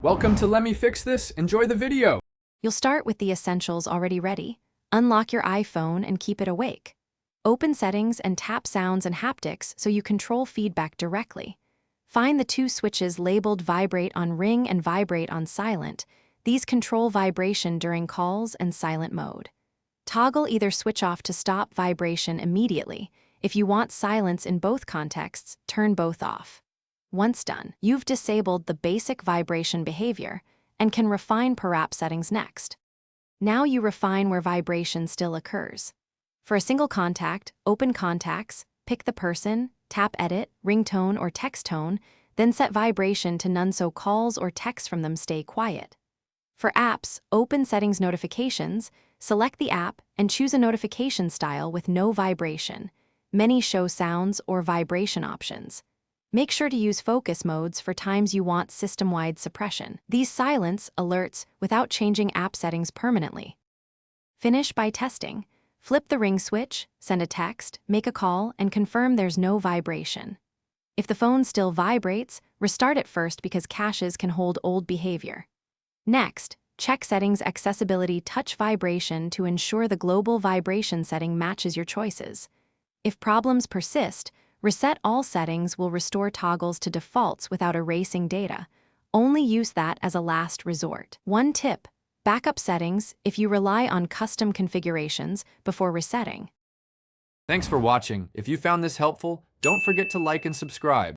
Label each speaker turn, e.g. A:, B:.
A: Welcome to Let Me Fix This. Enjoy the video.
B: You'll start with the essentials already ready. Unlock your iPhone and keep it awake. Open Settings and tap Sounds and Haptics so you control feedback directly. Find the two switches labeled Vibrate on Ring and Vibrate on Silent. These control vibration during calls and silent mode. Toggle either switch off to stop vibration immediately. If you want silence in both contexts, turn both off. Once done, you've disabled the basic vibration behavior and can refine per app settings next. Now you refine where vibration still occurs. For a single contact, open Contacts, pick the person, tap Edit, ringtone or text tone, then set vibration to none so calls or texts from them stay quiet. For apps, open Settings Notifications, select the app and choose a notification style with no vibration. Many show sounds or vibration options. Make sure to use focus modes for times you want system-wide suppression. These silence alerts without changing app settings permanently. Finish by testing. Flip the ring switch, send a text, make a call, and confirm there's no vibration. If the phone still vibrates, restart it first because caches can hold old behavior. Next, check Settings Accessibility Touch Vibration to ensure the global vibration setting matches your choices. If problems persist, reset all settings will restore toggles to defaults without erasing data. Only use that as a last resort. One tip: backup settings if you rely on custom configurations before resetting.
A: Thanks for watching. If you found this helpful, don't forget to like and subscribe.